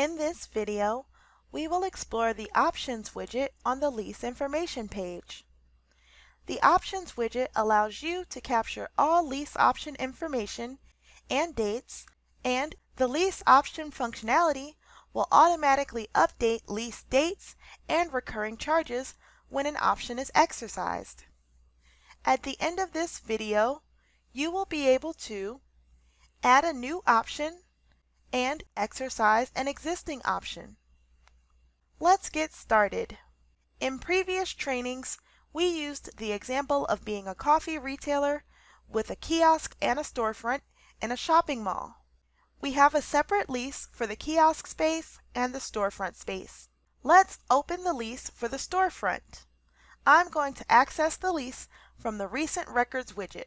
In this video, we will explore the Options widget on the lease information page. The Options widget allows you to capture all lease option information and dates, and the lease option functionality will automatically update lease dates and recurring charges when an option is exercised. At the end of this video, you will be able to add a new option and exercise an existing option. Let's get started. In previous trainings, we used the example of being a coffee retailer with a kiosk and a storefront in a shopping mall. We have a separate lease for the kiosk space and the storefront space. Let's open the lease for the storefront. I'm going to access the lease from the Recent Records widget.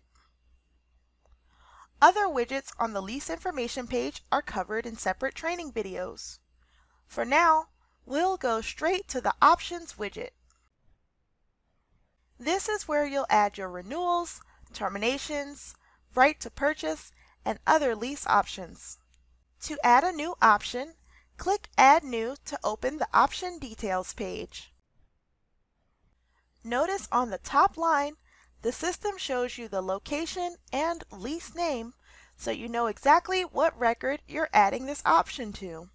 Other widgets on the lease information page are covered in separate training videos. For now, we'll go straight to the Options widget. This is where you'll add your renewals, terminations, right to purchase, and other lease options. To add a new option, click Add New to open the Option Details page. Notice on the top line, the system shows you the location and lease name, so you know exactly what record you're adding this option to.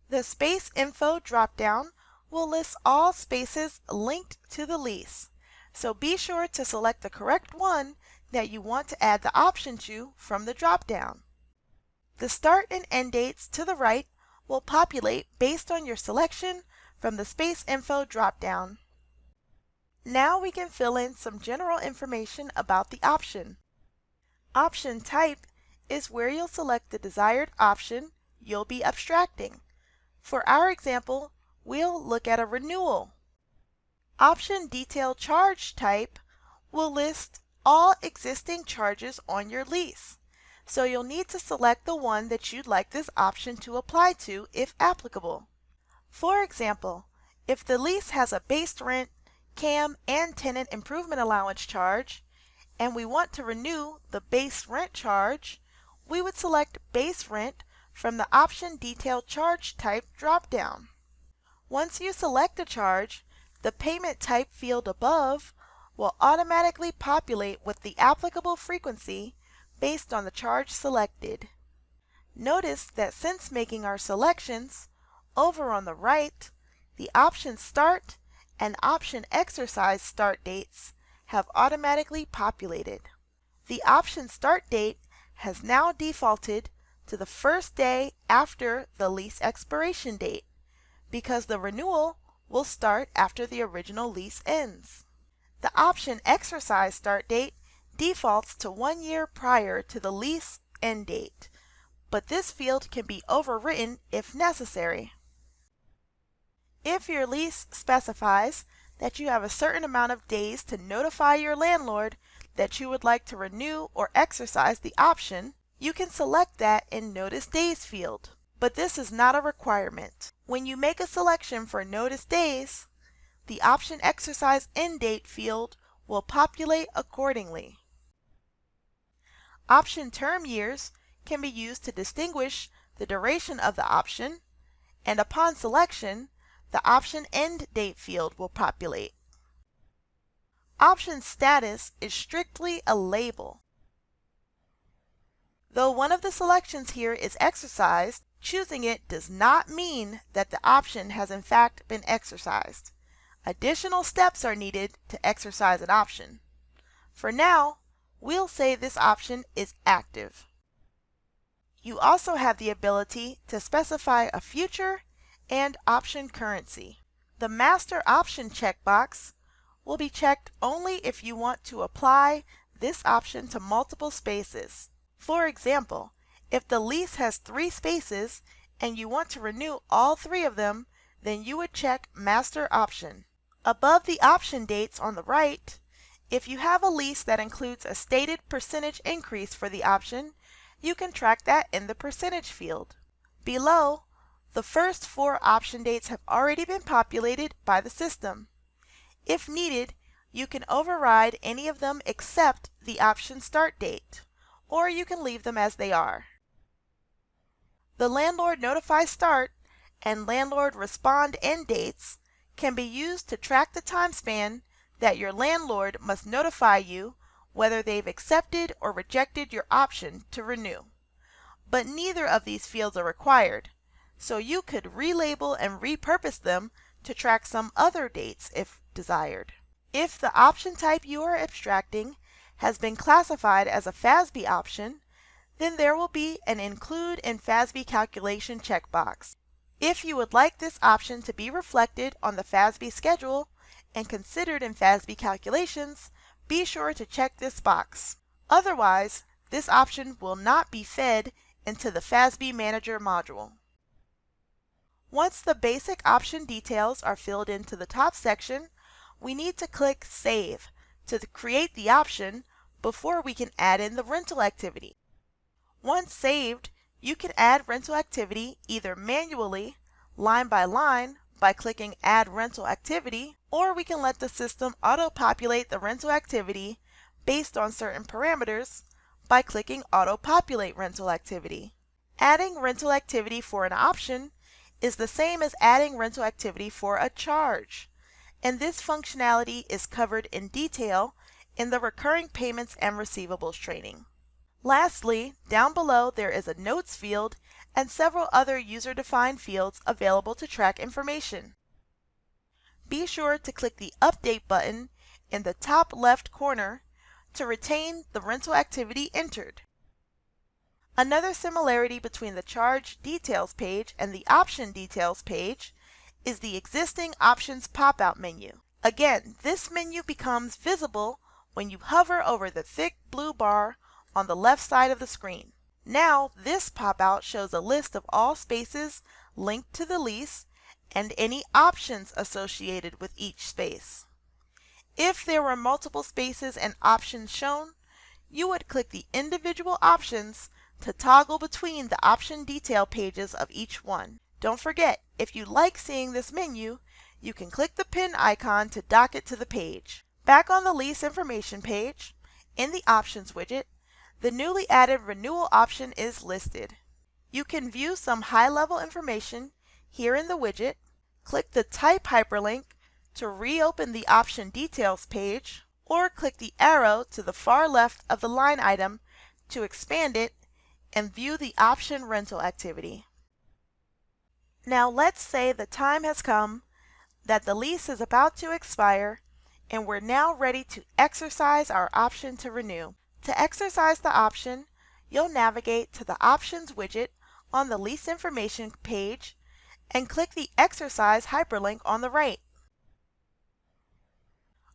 The Space Info dropdown will list all spaces linked to the lease, so be sure to select the correct one that you want to add the option to from the dropdown. The start and end dates to the right will populate based on your selection from the Space Info dropdown. Now we can fill in some general information about the option. Option type is where you'll select the desired option you'll be abstracting. For our example, we'll look at a renewal. Option detail charge type will list all existing charges on your lease, so you'll need to select the one that you'd like this option to apply to if applicable. For example, if the lease has a base rent, CAM, and tenant improvement allowance charge, and we want to renew the base rent charge, we would select base rent from the Option Detail Charge Type dropdown. Once you select a charge, the payment type field above will automatically populate with the applicable frequency based on the charge selected. Notice that since making our selections, over on the right, the Option Start and Option Exercise start dates have automatically populated. The Option Start date has now defaulted to the first day after the lease expiration date, because the renewal will start after the original lease ends. The Option Exercise start date defaults to 1 year prior to the lease end date, but this field can be overwritten if necessary. If your lease specifies that you have a certain amount of days to notify your landlord that you would like to renew or exercise the option, you can select that in Notice Days field, but this is not a requirement. When you make a selection for Notice Days, the Option Exercise End Date field will populate accordingly. Option term years can be used to distinguish the duration of the option, and upon selection, the Option End Date field will populate. Option status is strictly a label. Though one of the selections here is exercised, choosing it does not mean that the option has in fact been exercised. Additional steps are needed to exercise an option. For now, we'll say this option is active. You also have the ability to specify a future and option currency. The Master Option checkbox will be checked only if you want to apply this option to multiple spaces. For example, if the lease has 3 spaces and you want to renew all 3 of them, then you would check Master Option. Above the option dates on the right, if you have a lease that includes a stated percentage increase for the option, you can track that in the percentage field. Below, the first 4 option dates have already been populated by the system. If needed, you can override any of them except the option start date, or you can leave them as they are. The landlord notify start and landlord respond end dates can be used to track the time span that your landlord must notify you whether they've accepted or rejected your option to renew. But neither of these fields are required, so you could relabel and repurpose them to track some other dates if desired. If the option type you are abstracting has been classified as a FASB option, then there will be an Include in FASB Calculation checkbox. If you would like this option to be reflected on the FASB schedule and considered in FASB calculations, be sure to check this box. Otherwise, this option will not be fed into the FASB Manager module. Once the basic option details are filled into the top section, we need to click Save to create the option before we can add in the rental activity. Once saved, you can add rental activity either manually, line by line, by clicking Add Rental Activity, or we can let the system auto-populate the rental activity based on certain parameters by clicking Auto-Populate Rental Activity. Adding rental activity for an option is the same as adding rental activity for a charge, and this functionality is covered in detail in the Recurring Payments and Receivables training. Lastly, down below there is a Notes field and several other user-defined fields available to track information. Be sure to click the Update button in the top left corner to retain the rental activity entered. Another similarity between the Charge Details page and the Option Details page is the existing Options pop-out menu. Again, this menu becomes visible when you hover over the thick blue bar on the left side of the screen. Now, this pop-out shows a list of all spaces linked to the lease and any options associated with each space. If there were multiple spaces and options shown, you would click the individual options to toggle between the option detail pages of each one. Don't forget, if you like seeing this menu, you can click the pin icon to dock it to the page. Back on the lease information page, in the Options widget, the newly added renewal option is listed. You can view some high-level information here in the widget, click the Type hyperlink to reopen the Option Details page, or click the arrow to the far left of the line item to expand it and view the option rental activity. Now let's say the time has come that the lease is about to expire and we're now ready to exercise our option to renew. To exercise the option, you'll navigate to the Options widget on the Lease Information page and click the Exercise hyperlink on the right.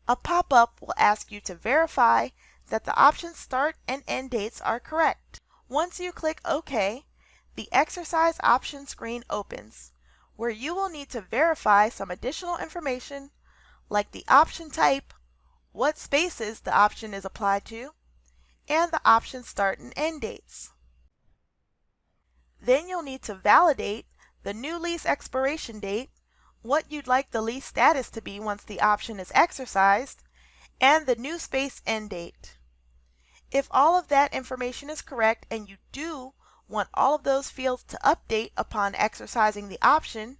A pop-up will ask you to verify that the option's start and end dates are correct. Once you click OK, the Exercise option screen opens, where you will need to verify some additional information like the option type, what spaces the option is applied to, and the option start and end dates. Then you'll need to validate the new lease expiration date, what you'd like the lease status to be once the option is exercised, and the new space end date. If all of that information is correct and you do want all of those fields to update upon exercising the option,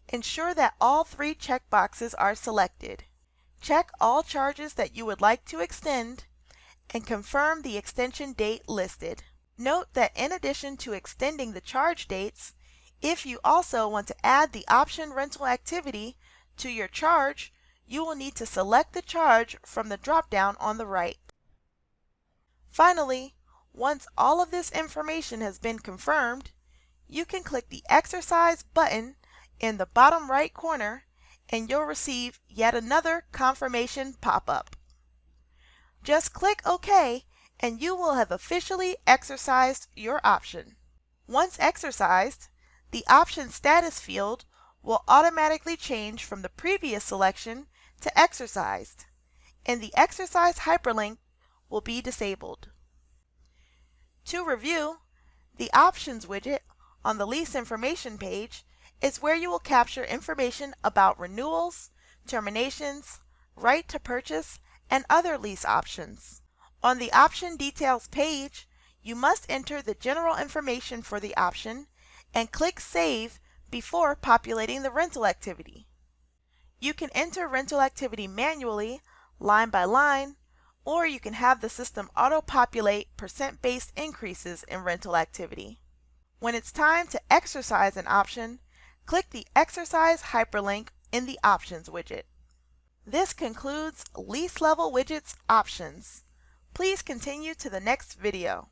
ensure that all three checkboxes are selected. Check all charges that you would like to extend and confirm the extension date listed. Note that in addition to extending the charge dates, if you also want to add the option rental activity to your charge, you will need to select the charge from the drop-down on the right. Finally, once all of this information has been confirmed, you can click the Exercise button in the bottom right corner and you'll receive yet another confirmation pop-up. Just click OK and you will have officially exercised your option. Once exercised, the option status field will automatically change from the previous selection to exercised, and the exercise hyperlink will be disabled. To review, the Options widget on the Lease Information page is where you will capture information about renewals, terminations, right to purchase, and other lease options. On the Option Details page, you must enter the general information for the option and click Save before populating the rental activity. You can enter rental activity manually, line by line, or you can have the system auto-populate percent-based increases in rental activity. When it's time to exercise an option, click the Exercise hyperlink in the Options widget. This concludes Lease Level Widgets options. Please continue to the next video.